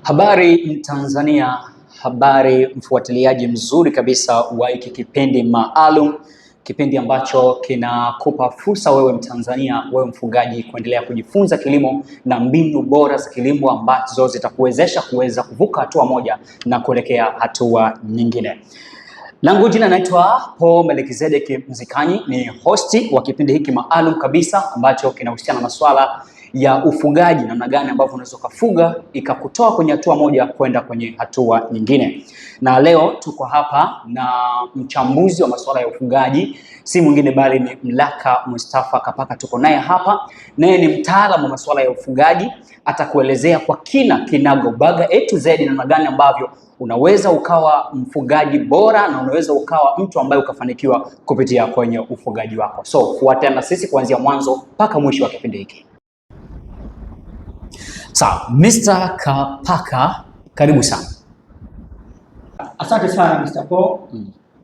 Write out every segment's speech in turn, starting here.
Habari Mtanzania, habari mfuatiliaji mzuri kabisa wa hiki kipindi maalum, kipindi ambacho kinakupa fursa wewe Mtanzania, wewe mfugaji kuendelea kujifunza kilimo na mbinu bora za kilimo ambazo zitakuwezesha kuweza kuvuka hatua moja na kuelekea hatua nyingine. Langu jina naitwa Paul Melkizedek Mzikanyi, ni hosti wa kipindi hiki maalum kabisa ambacho kinahusiana na masuala ya ufugaji, namna gani ambavyo unaweza kufuga ikakutoa kwenye hatua moja kwenda kwenye hatua nyingine. Na leo tuko hapa na mchambuzi wa masuala ya ufugaji, si mwingine bali ni Mlaka Mustafa Kapaka. Tuko naye hapa, naye ni mtaalamu wa masuala ya ufugaji, atakuelezea kwa kina kinagobaga A to Z namna gani ambavyo unaweza ukawa mfugaji bora na unaweza ukawa mtu ambaye ukafanikiwa kupitia kwenye ufugaji wako. So fuatana na sisi kuanzia mwanzo mpaka mwisho wa kipindi hiki. Sawa, Mr. Kapaka, karibu sana. Asante sana Mr. Paul.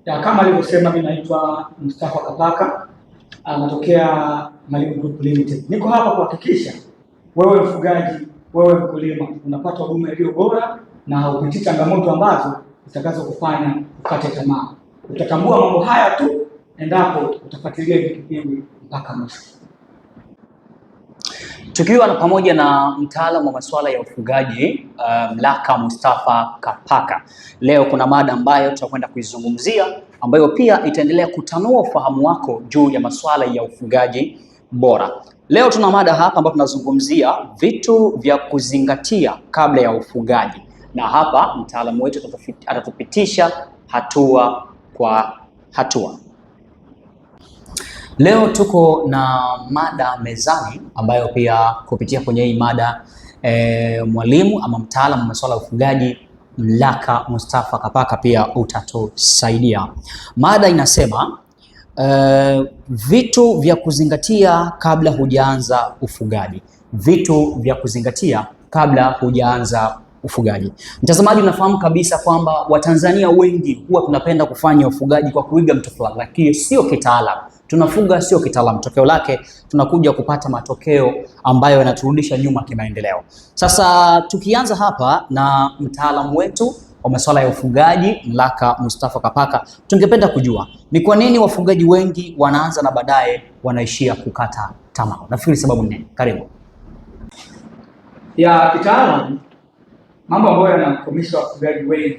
Kama alivyosema, mimi naitwa Mustafa Kapaka, natokea Mwalimu Group Limited. Niko hapa kuhakikisha wewe mfugaji, wewe mkulima unapata huduma iliyo bora na haupitii changamoto ambazo zitakazo kufanya ukate tamaa. Utatambua mambo haya tu endapo utafuatilia kipindi mpaka mwisho. Tukiwa pamoja na mtaalamu wa masuala ya ufugaji Mlaka Mustafa Kapaka, leo kuna mada ambayo tutakwenda kuizungumzia ambayo pia itaendelea kutanua ufahamu wako juu ya masuala ya ufugaji bora. Leo tuna mada hapa ambayo tunazungumzia vitu vya kuzingatia kabla ya ufugaji, na hapa mtaalamu wetu atatupitisha hatua kwa hatua. Leo tuko na mada mezani ambayo pia kupitia kwenye hii mada mwalimu ama mtaalamu wa masuala ya ufugaji Mlaka Mustafa Kapaka pia utatusaidia. Mada inasema vitu vya kuzingatia kabla hujaanza ufugaji. Vitu vya kuzingatia kabla hujaanza ufugaji. Mtazamaji, unafahamu kabisa kwamba Watanzania wengi huwa tunapenda kufanya ufugaji kwa kuiga mtu fulani, lakini sio kitaalamu. Tunafuga sio kitaalamu, tokeo lake tunakuja kupata matokeo ambayo yanaturudisha nyuma kimaendeleo. Sasa tukianza hapa na mtaalamu wetu wa masuala ya ufugaji Mlaka Mustafa Kapaka, tungependa kujua ni kwa nini wafugaji wengi wanaanza na baadaye wanaishia kukata tamaa. Nafikiri sababu nne. Karibu. Ya kitaalamu, mambo ambayo yanakwamisha wafugaji wengi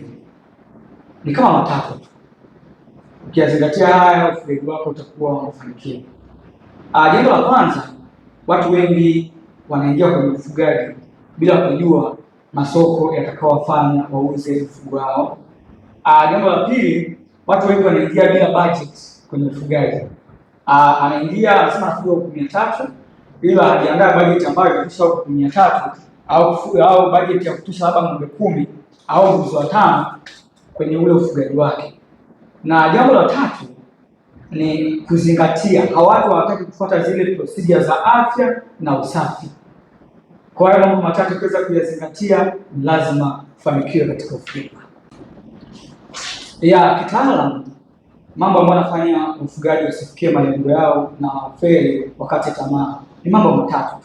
ni kama matatu. Ukiyazingatia haya, ufugaji wako utakuwa umefanikiwa. Jambo la kwanza, watu wengi wanaingia kwenye ufugaji bila kujua masoko yatakayowafanya wauze mfugo wao. Jambo la pili, watu wengi wanaingia bila budget kwenye ufugaji. Anaingia anasema nafuga 300 bila hajiandaa budget ambayo inatosha 300 au budget ya kutosha labda ng'ombe 10 au mbuzi 5 kwenye ule ufugaji wake. Na jambo la tatu ni kuzingatia, watu hawataki kufuata zile procedure za afya na usafi. Kwa hiyo mambo matatu kuweza kuyazingatia, lazima ufanikiwe katika ufugaji. Ya kitaalamu, mambo ambayo yanafanya ufugaji usifikie malengo yao na wafeli wakati tamaa ni mambo matatu.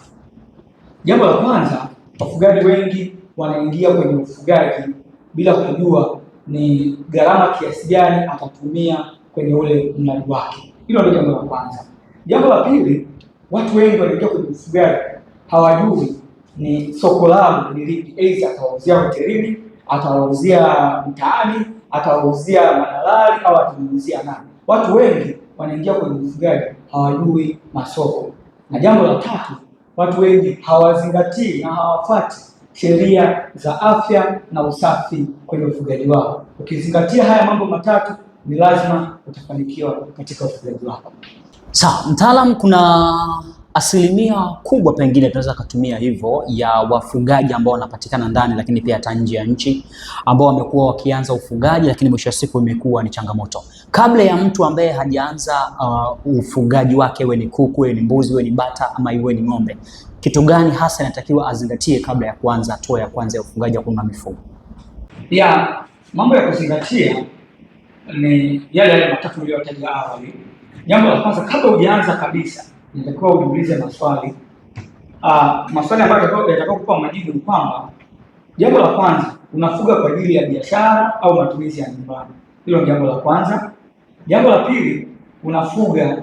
Jambo la kwanza, wafugaji wengi wanaingia kwenye ufugaji bila kujua ni gharama kiasi gani atatumia kwenye ule mradi wake. Hilo ndio jambo la kwanza. Jambo la pili, watu wengi wanaingia kwenye ufugaji hawajui ni soko lao ni lipi. Aidha atawauzia hotelini, atawauzia mtaani, atawauzia madalali au atawauzia nani. Watu wengi wanaingia kwenye ufugaji hawajui masoko. Na jambo la tatu, watu wengi hawazingatii na hawafuati sheria za afya na usafi kwenye ufugaji wao. Ukizingatia haya mambo matatu, ni lazima utafanikiwa katika ufugaji wako. Sawa, mtaalamu, kuna asilimia kubwa pengine tunaweza kutumia hivyo ya wafugaji ambao wanapatikana ndani lakini pia hata nje ya nchi ambao wamekuwa wakianza ufugaji lakini mwisho wa siku imekuwa ni changamoto. Kabla ya mtu ambaye hajaanza ufugaji wake, iwe ni kuku, iwe ni mbuzi, iwe ni bata ama iwe ni ng'ombe, kitu gani hasa inatakiwa azingatie kabla ya kuanza hatua ya kwanza ya ufugaji wa kununua mifugo? Ya mambo ya kuzingatia ni yale matatu niliyotaja awali. Jambo la kwanza, kabla hujaanza kabisa, inatakiwa ujiulize maswali. Maswali ambayo yatakayokupa majibu ni kwamba Jambo la kwanza, unafuga kwa ajili ya biashara au matumizi ya nyumbani. Hilo ni jambo la kwanza. Jambo la pili, unafuga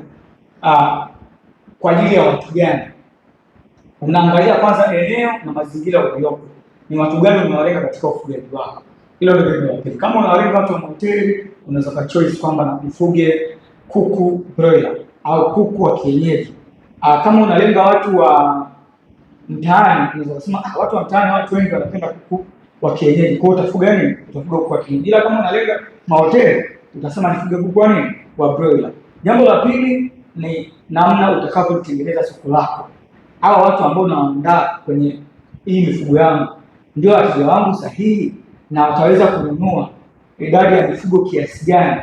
kwa ajili ya watu gani? Unaangalia kwanza eneo na mazingira uliopo. Ni watu gani unawaleka katika ufugaji wako? Hilo ndio jambo la pili. Kama unawaleka watu wa hoteli, unaweza ka choice kwamba nifuge kuku broiler au kuku wa kienyeji. Kama unalenga watu wa mtaani, unaweza kusema watu wa mtaani, watu wengi wanapenda kuku wa kienyeji. Kwa hiyo utafuga nini? Utafuga kuku wa kienyeji. Ila kama unalenga mahoteli, utasema nifuge kuku wa nini? Wa broiler. Jambo la pili ni namna utakavyotengeneza soko lako. Hawa watu ambao unaandaa kwenye hii mifugo yangu ndio wateja wangu sahihi na wataweza kununua idadi ya mifugo kiasi gani?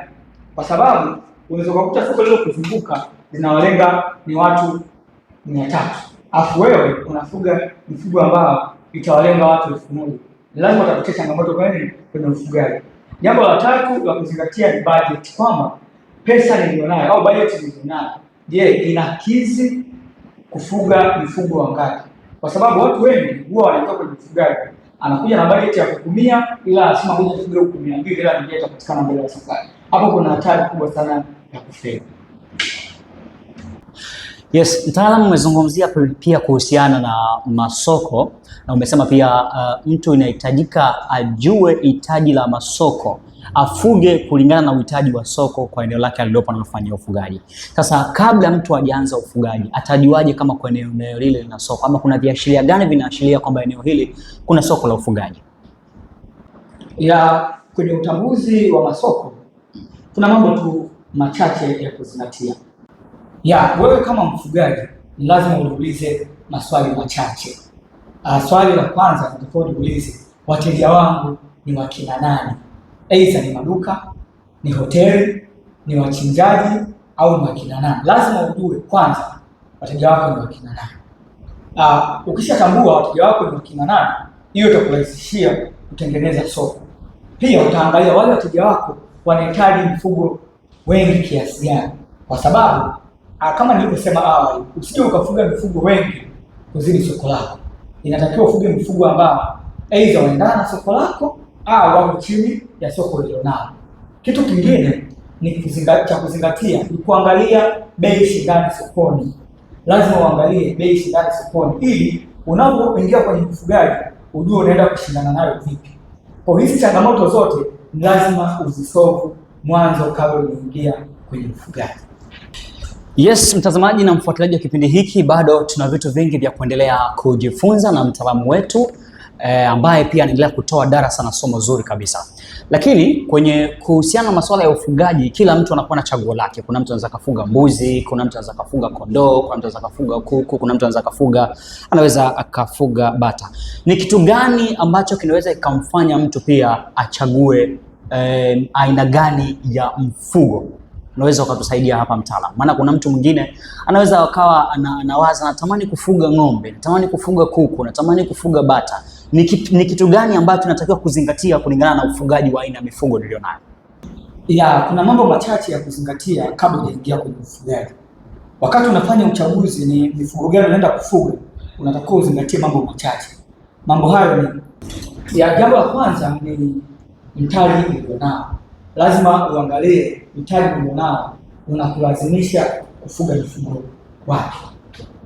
Kwa sababu unaweza kukuta soko lilo kuzunguka linawalenga ni watu 300. Afu wewe unafuga mifugo ambao itawalenga watu 1000. Lazima utapitia changamoto kwenye ufugaji. Jambo la tatu la kuzingatia ni budget, kwamba pesa nilionayo au budget nilionayo, je, inakidhi kufuga mifugo wangapi? Kwa sababu watu wengi huwa wanaingia kwenye ufugaji, anakuja na budget ya kukumia, ila asema ngoja nifuge huku 200, ila ndio itapatikana mbele ya safari. Hapo kuna hatari kubwa sana ya kufeli. Yes, mtaalamu umezungumzia pia kuhusiana na masoko na umesema pia mtu inahitajika ajue hitaji la masoko, afuge kulingana na uhitaji wa soko kwa eneo lake alilopo anafanyia ufugaji. Sasa kabla mtu hajaanza ufugaji, atajuaje kama kwa eneo lile lina soko, ama kuna viashiria gani vinaashiria kwamba eneo hili kuna soko la ufugaji? Kwenye utambuzi wa masoko kuna mambo tu machache ya kuzingatia. Wewe kama mfugaji ni lazima uulize maswali machache. Swali la kwanza unatakiwa uulize, wateja wangu ni wakina nani? Aidha ni maduka, ni hoteli, ni wachinjaji au ni wakina nani? Lazima ujue kwanza wateja wako ni wakina nani. Ukishatambua wateja wako ni wakina nani, hiyo itakurahisishia kutengeneza soko. Pia utaangalia wale wateja wako wanahitaji mifugo wengi kiasi gani, kwa sababu kama nilivyosema awali, usije ukafuga mifugo wengi kuzidi soko lako. Inatakiwa ufuge mifugo ambao aidha wanaendana na soko lako au wako chini ya soko ulilonalo. Kitu kingine ni cha kuzingatia ni kuangalia bei shindani sokoni. Lazima uangalie bei shindani sokoni ili unapoingia kwenye ufugaji ujue unaenda kushindana nayo vipi. Kwa hizi changamoto zote ni lazima uzisolve mwanzo kabla uingia kwenye ufugaji. Yes, mtazamaji na mfuatiliaji wa kipindi hiki, bado tuna vitu vingi vya kuendelea kujifunza na mtaalamu wetu ambaye pia anaendelea kutoa darasa na somo zuri kabisa. Lakini kwenye kuhusiana na masuala ya ufugaji, kila mtu anakuwa na chaguo lake. Kuna mtu anaweza kufuga mbuzi, kuna mtu anaweza kufuga kondoo, kuna mtu anaweza kufuga kuku, kuna mtu anaweza akafuga bata. Ni kitu gani ambacho kinaweza ikamfanya mtu pia achague aina gani ya mfugo? Unaweza ukatusaidia hapa mtaalamu? Maana kuna mtu mwingine anaweza akawa anawaza natamani kufuga ng'ombe, natamani kufuga kuku, natamani kufuga bata. Ni kitu gani ambacho tunatakiwa kuzingatia kulingana na ufugaji wa aina ya mifugo nilionayo? Kuna mambo machache ya kuzingatia kabla hujaingia kwenye ufugaji. Wakati unafanya uchaguzi ni mifugo gani unaenda kufuga, unatakiwa uzingatie mambo machache. Mambo hayo ni jambo la kwanza ni mtaji ulionao. Lazima uangalie mtaji ulionao unakulazimisha kufuga mifugo wapi.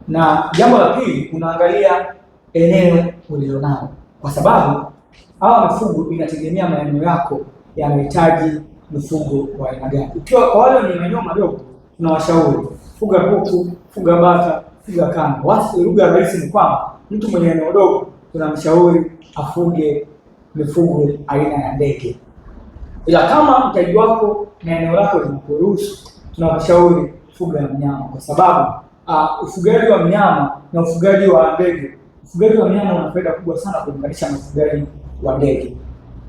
Na jambo la pili, unaangalia eneo ulionao, kwa sababu hawa mifugo inategemea maeneo yako yanahitaji mifugo wa aina gani. Ukiwa kwa wale wenye maeneo madogo, tunawashauri fuga kuku, fuga bata, fuga kanga. Lugha rahisi ni kwamba mtu mwenye eneo dogo tunamshauri afuge mifugo aina ya ndege. Ila kama mtaji wako na eneo lako linakuruhusu, tunawashauri fuga mnyama, kwa sababu ufugaji wa mnyama na ufugaji wa ndege, ufugaji wa mnyama una faida kubwa sana kulinganisha na ufugaji wa ndege.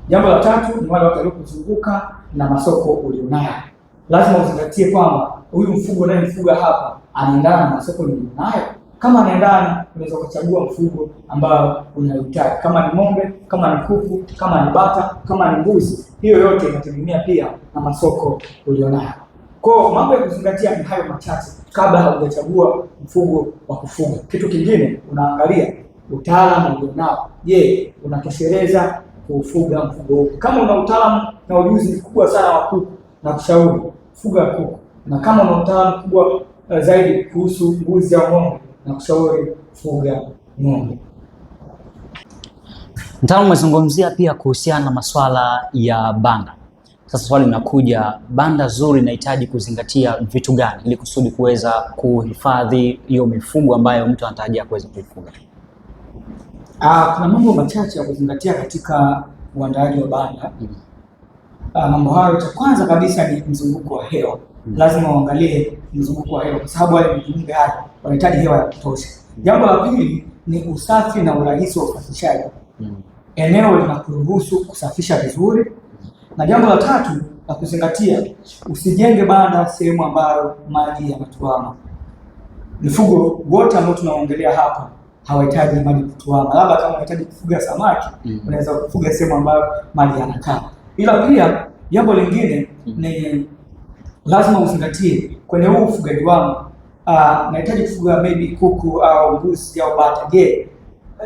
Jambo la tatu ni wale watu waliokuzunguka na masoko ulionayo. Lazima uzingatie kwamba huyu mfugo naye mfuga hapa anaendana na masoko ulionayo. Kama anaendana, unaweza kuchagua mfugo ambao unahitaji, kama ni ng'ombe, kama ni kuku, kama ni bata, kama ni mbuzi. Hiyo yote inategemea pia na masoko ulionayo. Kwa mambo ya kuzingatia ni hayo machache kabla haujachagua mfugo wa kufuga. Kitu kingine unaangalia utaalamu ulionao. je, unatosheleza kufuga mfugo huu? Kama una utaalamu na ujuzi mkubwa sana wa kuku, na kushauri fuga kuku, na kama una utaalamu mkubwa zaidi kuhusu mbuzi au ng'ombe, na kushauri fuga ng'ombe. Mtaalamu, umezungumzia pia kuhusiana na masuala ya banda. Sasa swali linakuja, banda zuri linahitaji kuzingatia vitu gani ili kusudi kuweza kuhifadhi hiyo mifugo ambayo mtu anatarajia kuweza kuifuga? Kuna mambo machache ya kuzingatia katika uandaaji wa banda. Mambo hayo, cha kwanza kabisa ni mzunguko wa hewa. Lazima uangalie mzunguko wa hewa kwa sababu wale viumbe hai wanahitaji hewa ya kutosha. Jambo la pili ni usafi na urahisi wa usafishaji. Eneo linakuruhusu kusafisha vizuri. Na jambo la tatu la kuzingatia, usijenge banda sehemu ambayo maji yanatuama. Mifugo wote ambao tunaongelea hapa hawahitaji maji kutuama. Labda kama unahitaji kufuga samaki, unaweza kufuga sehemu ambayo maji yanakaa. Ila pia jambo lingine ni lazima uzingatie kwenye huu ufugaji wangu, nahitaji kufuga maybe kuku au mbuzi au bata. Je,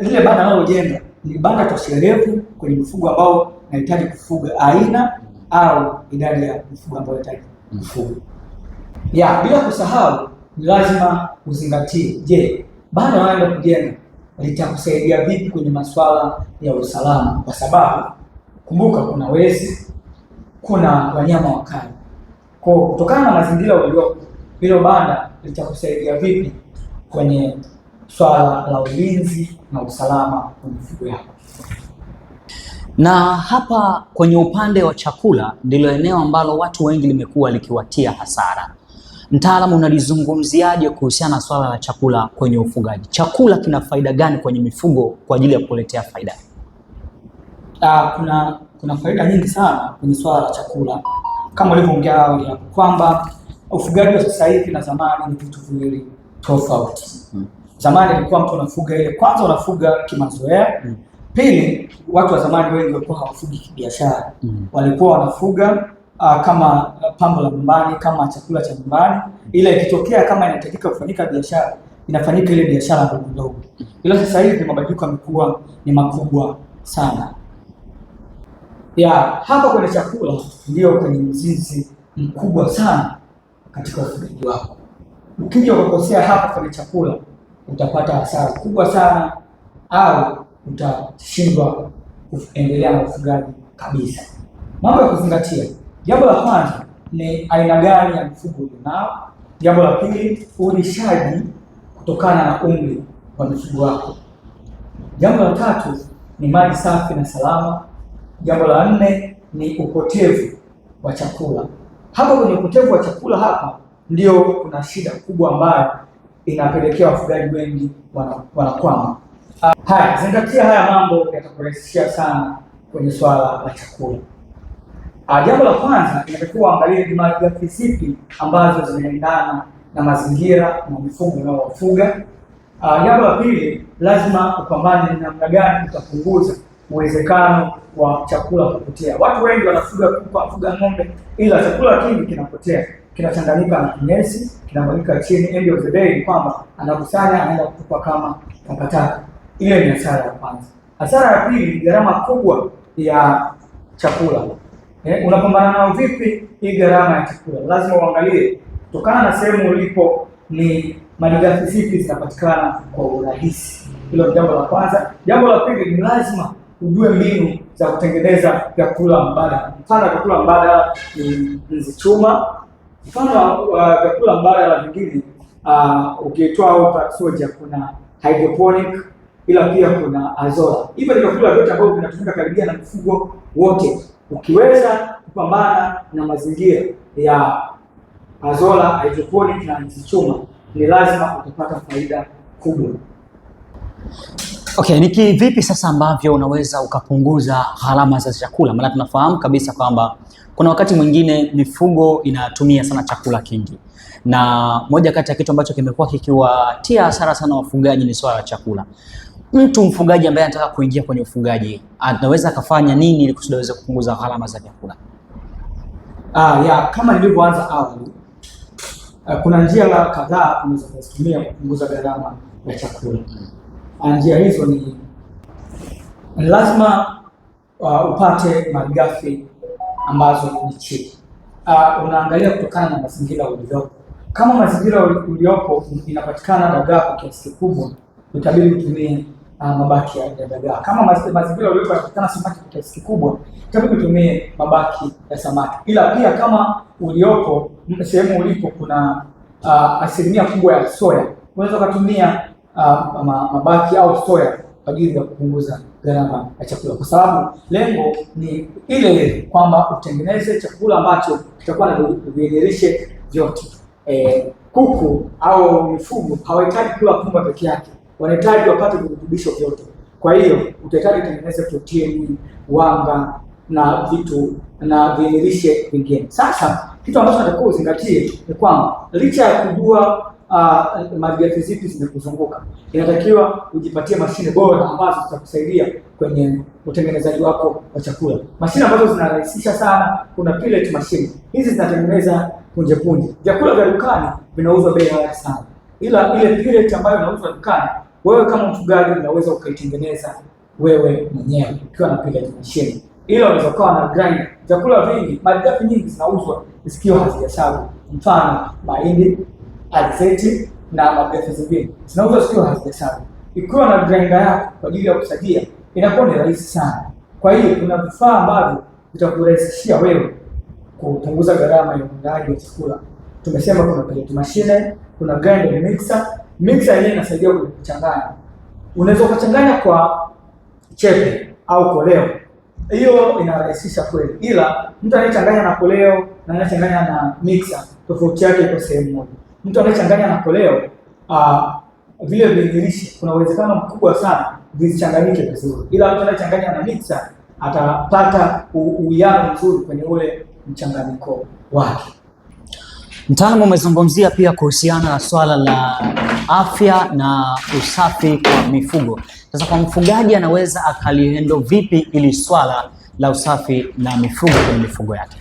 lile banda nalojenga ni banda toshelevu kwenye mifugo ambao nahitaji kufuga, aina au idadi ya mifugo ambayo nahitaji kufuga? Bila kusahau, ni lazima uzingatie, je, banda unaenda kujenga litakusaidia vipi kwenye masuala ya usalama? Kwa sababu kumbuka, kuna wezi, kuna wanyama wakali. Kwa kutokana na mazingira uliopo, hilo banda litakusaidia vipi kwenye swala la ulinzi na usalama wa mifugo yako? Na hapa kwenye upande wa chakula ndilo eneo ambalo watu wengi limekuwa likiwatia hasara. Mtaalamu, unalizungumziaje kuhusiana na swala la chakula kwenye ufugaji? Chakula kina faida gani kwenye mifugo kwa ajili ya kuletea faida? Kuna faida nyingi sana kwenye swala la chakula, kama ulivyoongea awali hapo kwamba ufugaji wa sasa hivi na zamani ni vitu viwili tofauti. Zamani ilikuwa mtu anafuga ile, kwanza unafuga kimazoea. Pili, watu wa zamani wengi walikuwa hawafugi kibiashara. Walikuwa wanafuga kama pambo la nyumbani, kama chakula cha nyumbani. Ila ikitokea kama inahitajika kufanyika biashara, inafanyika ile biashara ndogo ndogo. Ila sasa hivi mabadiliko yamekuwa ni makubwa sana. Hapa kwenye chakula ndio kwenye mzizi mkubwa sana katika ufugaji wako. Ukija ukakosea hapa kwenye chakula, utapata hasara kubwa sana, au utashindwa kuendelea na ufugaji kabisa. Mambo ya kuzingatia, jambo la kwanza ni aina gani ya mifugo ulionao. Jambo la pili, ulishaji kutokana na umri wa mifugo wako. Jambo la tatu ni maji safi na salama. Jambo la nne ni upotevu wa chakula. Hapa kwenye upotevu wa chakula, hapa ndio kuna shida kubwa ambayo inapelekea wafugaji wengi wanakwama. Zingatia haya mambo, yatakurahisishia sana kwenye swala la chakula. Jambo la kwanza, inatakiwa uangalie ni malighafi zipi ambazo zinaendana na mazingira na mifugo unayowafuga. Jambo la pili, lazima upambane ni namna gani utapunguza uwezekano wa chakula kupotea. Watu wengi wanafuga kuku, wanafuga ng'ombe, ila chakula kingi kinapotea, kinachanganyika na kinyesi, kinamwagika chini. End of the day ni kwamba anakusanya, anaenda kutupa kama takataka. Ile ni hasara ya kwanza. Hasara ya pili ni gharama kubwa ya chakula. Unapambana nao vipi hii gharama ya chakula? Lazima uangalie kutokana na sehemu ulipo ni malighafi zipi zinapatikana kwa urahisi. Hilo ni jambo la kwanza. Jambo la pili ni lazima ujue mbinu za kutengeneza vyakula mbadala. Mfano vyakula mbadala ni nzi chuma. Mfano vyakula mbadala vingine ukitoa au soja, kuna hydroponic, ila pia kuna azola. Hivyo ni vyakula vyote ambavyo vinatumika karibia na mifugo wote. Ukiweza kupambana na mazingira ya azola, hydroponic na nzi chuma, ni lazima utapata faida kubwa. Okay, ni kivipi sasa ambavyo unaweza ukapunguza gharama za chakula? Maana tunafahamu kabisa kwamba kuna wakati mwingine mifugo inatumia sana chakula kingi, na moja kati ya kitu ambacho kimekuwa kikiwatia hasara sana wafugaji ni swala la chakula. Mtu mfugaji ambaye anataka kuingia kwenye ufugaji anaweza akafanya nini ili kusudi aweze kupunguza gharama za chakula? Kama nilivyoanza awali, kuna njia kadhaa unaweza kuzitumia kupunguza gharama ya chakula. Njia hizo ni lazima upate malighafi ambazo ni cheap. Unaangalia kutokana na mazingira uliopo. Kama mazingira uliopo inapatikana dagaa kwa kiasi kikubwa, utabidi utumie mabaki ya dagaa. Kama mazingira uliopo yanapatikana samaki kwa kiasi kikubwa, utabidi utumie mabaki ya samaki. Ila pia kama uliopo sehemu ulipo kuna asilimia kubwa ya soya, unaweza kutumia mabaki au soya kwa ajili ya kupunguza gharama ya chakula, kwa sababu lengo ni ile kwamba utengeneze chakula ambacho kitakuwa na viinilishe vyote. Kuku au mifugo hawahitaji kula pumba peke yake, wanahitaji wapate virutubisho vyote. Kwa hiyo utahitaji kutengeneza protini, wanga na vitu na viinilishe vingine. Sasa kitu ambacho natakiwa uzingatie ni kwamba licha ya kujua malighafi zipi zimekuzunguka, inatakiwa ujipatie mashine bora ambazo zitakusaidia kwenye utengenezaji wako wa chakula. Mashine ambazo zinarahisisha sana, kuna pellet machine. Hizi zinatengeneza punje punje. Vyakula vya dukani vinauzwa bei ghali sana, ila ile pellet ambayo inauzwa dukani, wewe kama mfugaji unaweza ukaitengeneza wewe mwenyewe ukiwa na pellet machine. Ila unaweza kuwa na grinder. Vyakula vingi, malighafi nyingi zinauzwa zikiwa hazijasagwa. Mfano mahindi, alizeti na malighafi zingine zinauzwa zikiwa hazijasagwa. Ikiwa na grinder yako kwa ajili ya kusagia, inakuwa ni rahisi sana. Kwa hiyo kuna vifaa ambavyo vitakurahisishia wewe kupunguza gharama ya uandaaji wa chakula. Tumesema kuna pellet machine, kuna grinder mixer. Mixer yenyewe inasaidia kuchanganya. Unaweza kuchanganya kwa chepe au koleo. Hiyo inarahisisha kweli. Ila mtu anayechanganya na koleo na anayechanganya na mixer, tofauti yake iko sehemu moja. Mtu anayechanganya na koleo vile viinilishe kuna uwezekano mkubwa sana visichanganyike vizuri. Ila mtu anayechanganya na mixer atapata uwiano mzuri kwenye ule mchanganyiko wake. Mtaalamu, umezungumzia pia kuhusiana na swala la afya na usafi kwa mifugo. Sasa kwa mfugaji anaweza akalihandle vipi ili swala la usafi na mifugo kwenye mifugo yake?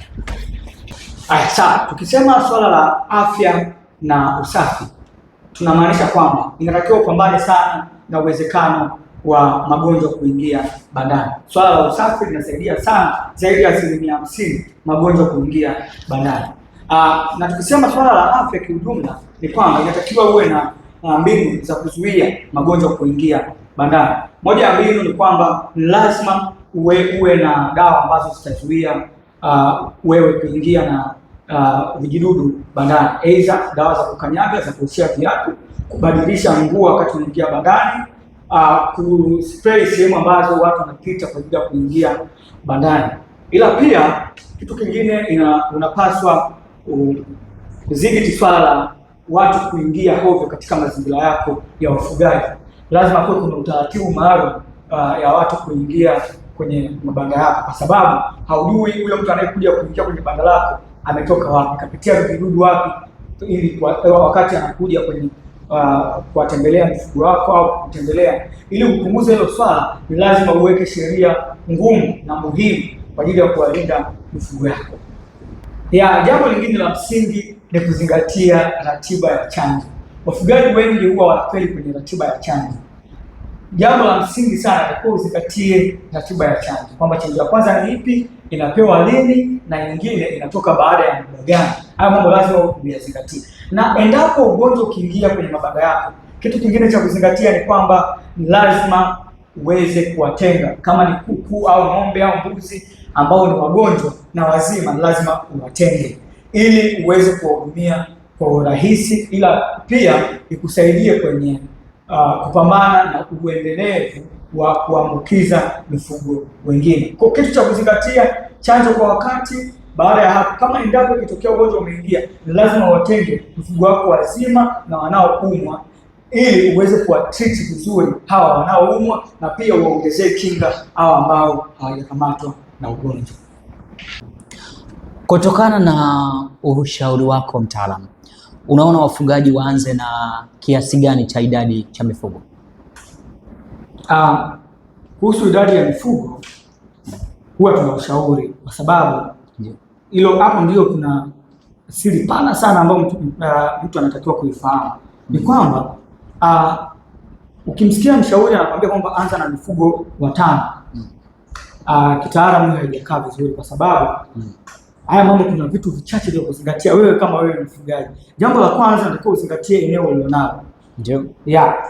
Sasa tukisema swala la afya na usafi, tunamaanisha kwamba inatakiwa upambane sana na uwezekano wa magonjwa kuingia bandani. Swala la usafi linasaidia sana, zaidi ya 50% magonjwa kuingia bandani. Na tukisema swala la afya kiujumla ni kwamba inatakiwa uwe na mbinu za kuzuia magonjwa kuingia bandani. Moja ya mbinu ni kwamba lazima uwe na dawa ambazo zitazuia wewe kuingia na vijidudu bandani. Aidha dawa za kukanyaga, za kuoshea viatu, kubadilisha nguo wakati unaingia bandani, kuspray sehemu ambazo watu wanapita kwa ajili ya kuingia bandani. Ila pia kitu kingine unapaswa kudhibiti swala la watu kuingia hovyo katika mazingira yako ya ufugaji. Lazima kuwe kuna utaratibu maalum ya watu kuingia kwenye mabanda yako, kwa sababu haujui huyo mtu anayekuja kuingia kwenye banda lako ametoka wapi, kapitia vijidudu wapi, ili wakati anakuja kwenye kuwatembelea mifugo wako au kutembelea. Ili kupunguza hilo swala, ni lazima uweke sheria ngumu na muhimu kwa ajili ya kuwalinda mifugo yako. Jambo lingine la msingi ni kuzingatia ratiba ya chanjo. Wafugaji wengi huwa wanafeli kwenye ratiba ya chanjo. Jambo la msingi sana ni uzingatie ratiba ya chanjo, kwamba chanjo ya kwanza ni ipi, inapewa lini, na nyingine inatoka baada ya muda gani. Hayo mambo lazima uyazingatie. Na endapo ugonjwa ukiingia kwenye mabanda yako, kitu kingine cha kuzingatia ni kwamba lazima uweze kuwatenga. Kama ni kuku au ng'ombe au mbuzi ambao ni wagonjwa na wazima, lazima uwatenge ili uweze kuwahudumia kwa urahisi, ila pia ikusaidie kwenye kupambana na uendelevu wa kuambukiza mifugo wengine. Kwa kitu cha kuzingatia, chanjo kwa wakati. Baada ya hapo, kama endapo ikitokea ugonjwa umeingia, ni lazima watenge mifugo wako wazima na wanaoumwa, ili uweze kuwatreat vizuri hawa wanaoumwa, na pia uongezee kinga hawa ambao hawajakamatwa na ugonjwa. Kutokana na ushauri wako mtaalamu, unaona wafugaji waanze na kiasi gani cha idadi cha mifugo? Kuhusu idadi ya mifugo huwa tuna ushauri, kwa sababu hilo hapo ndio kuna siri pana sana ambayo mtu anatakiwa kuifahamu. Ni kwamba ukimsikia mshauri anakuambia kwamba anza na mifugo 5, kitaalamu haijakaa vizuri, kwa sababu haya mambo kuna vitu vichache vya kuzingatia wewe kama wewe ni mfugaji. Jambo la kwanza ndio uzingatie eneo ulilonalo. Ndio.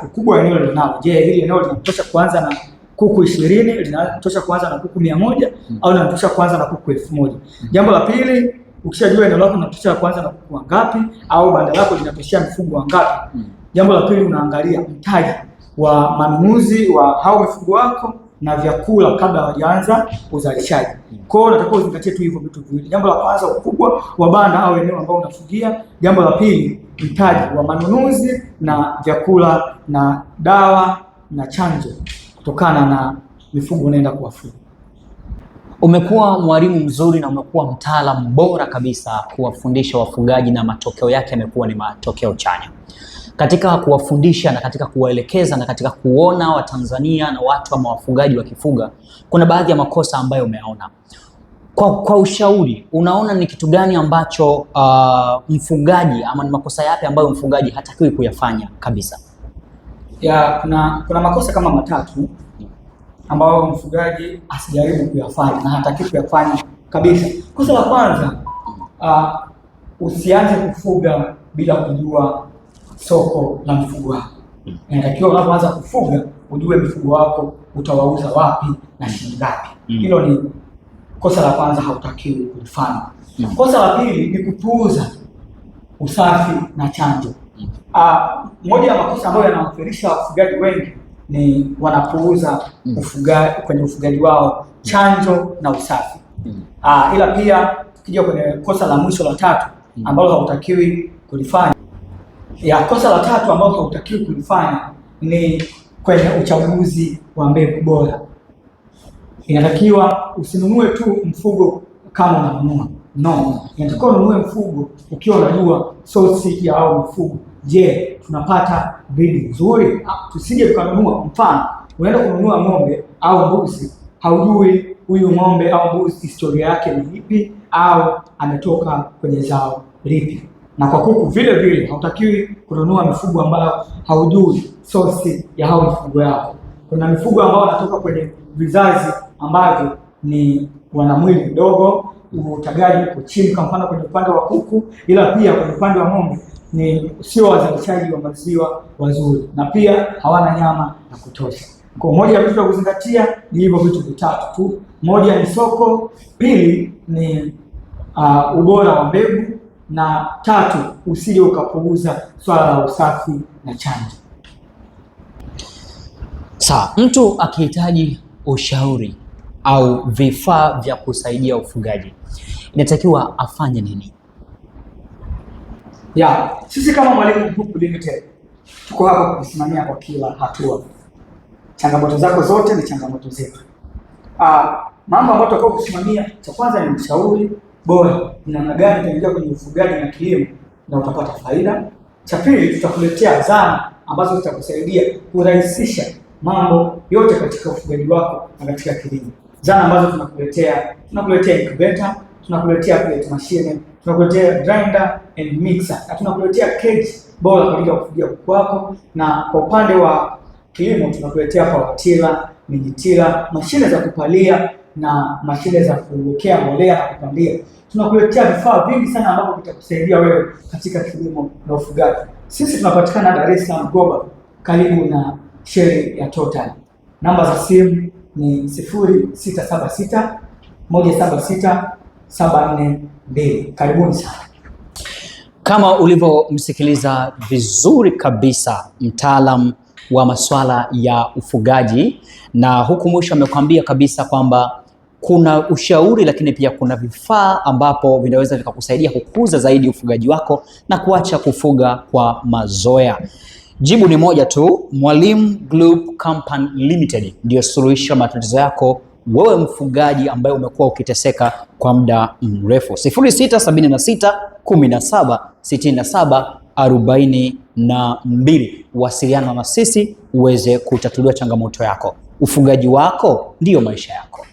Ukubwa wa eneo ulilonalo. Je, hili eneo linatosha kuanza na kuku 20, linatosha kuanza na kuku 100 au linatosha kuanza na kuku 1000? Jambo la pili, ukishajua eneo lako linatosha kuanza na kuku wangapi au banda lako linatoshea mifugo wangapi. Jambo la pili, unaangalia mtaji wa manunuzi wa hao mifugo wako na vyakula kabla hawajaanza uzalishaji. Kwa hiyo unatakiwa uzingatie tu hivyo vitu viwili. Jambo la kwanza, ukubwa wa banda au eneo ambao unafugia. Jambo la pili, mtaji wa manunuzi na vyakula na dawa na chanjo kutokana na mifugo unaenda kuwafuga. Umekuwa mwalimu mzuri na umekuwa mtaalamu bora kabisa kuwafundisha wafugaji, na matokeo yake yamekuwa ni matokeo chanya katika kuwafundisha na katika kuwaelekeza na katika kuona Watanzania na watu ama wafugaji wakifuga. Kuna baadhi ya makosa ambayo umeona. Kwa ushauri, unaona ni kitu gani ambacho mfugaji ama ni makosa yapi ambayo mfugaji hatakiwi kuyafanya kabisa? Kuna makosa kama matatu ambayo mfugaji asijaribu kuyafanya na hatakiwi kuyafanya kabisa. Kosa la kwanza, usianze kufuga bila kujua soko la mfugo wako. Inatakiwa unapoanza kufuga ujue mifugo wako utawauza wapi na shilingi ngapi. Hilo ni kosa la kwanza, hautakiwi kulifanya. Kosa la pili ni kupuuza usafi na chanjo. Moja ya makosa ambayo yanawafirisha wafugaji wengi ni wanapuuza kwenye ufugaji wao chanjo na usafi. Ila pia tukija kwenye kosa la mwisho la tatu ambalo hautakiwi kulifanya. Kosa la tatu ambalo hautakiwi kulifanya ni kwenye uchaguzi wa mbegu bora. Inatakiwa usinunue tu mfugo kama unanunua. No, inatakiwa ununue mfugo ukiwa unajua source ya hao mfugo. Je, tunapata breed nzuri? Tusije tukanunua, mfano unaenda kununua ng'ombe au mbuzi, haujui huyu ng'ombe au mbuzi historia yake ni ipi au ametoka kwenye zao lipi. Na kwa kuku vile vile hautakiwi kununua mifugo ambayo haujui source ya hao mifugo yao. Kuna mifugo ambao wanatoka kwenye vizazi ambavyo ni wana mwili mdogo, utagaji uko chini, kwa mfano kwenye upande wa kuku, ila pia kwenye upande wa ng'ombe ni sio wazalishaji wa maziwa wazuri na pia hawana nyama ya kutosha. Kwa moja ya vitu vya kuzingatia ni hivyo vitu vitatu tu. Moja ni soko, pili ni ubora wa mbegu, na tatu usije ukapuuza swala la usafi na chanjo. Sawa, mtu akihitaji ushauri au vifaa vya kusaidia ufugaji inatakiwa afanye nini? Sisi kama Mwalimu Group Limited tuko hapa kusimamia kwa kila hatua. Changamoto zako zote ni changamoto zetu. Mambo ambayo tutakao kusimamia, cha kwanza ni ushauri bora, ni namna gani utaingia kwenye ufugaji na kilimo na utapata faida. Cha pili, tutakuletea zana ambazo zitakusaidia kurahisisha mambo yote katika ufugaji wako na katika kilimo. Zana ambazo tunakuletea incubator, tunakuletea plate machine, tunakuletea grinder and mixer, na tunakuletea cage bora kwa ajili ya kufugia kuku wako. Na kwa upande wa kilimo tunakuletea power tiller, mini tiller, mashine za kupalia na mashine za kuwekea mbolea na kupandia. Tunakuletea vifaa vingi sana ambavyo vitakusaidia wewe katika kilimo na ufugaji. Sisi tunapatikana Dar es Salaam Goba, karibu na sheri ya Total. Namba za simu ni 0676 176 742. Karibuni sana. Kama ulivyomsikiliza vizuri kabisa mtaalam wa masuala ya ufugaji, na huku mwisho amekwambia kabisa kwamba kuna ushauri lakini pia kuna vifaa ambapo vinaweza vikakusaidia kukuza zaidi ufugaji wako na kuacha kufuga kwa mazoea. Jibu ni moja tu, Mwalimu Group Company Limited ndio suluhisho matatizo yako wewe mfugaji ambaye umekuwa ukiteseka kwa muda mrefu. 0676 17 67 42. Wasiliana na sisi uweze kutatuliwa changamoto yako. Ufugaji wako ndio maisha yako.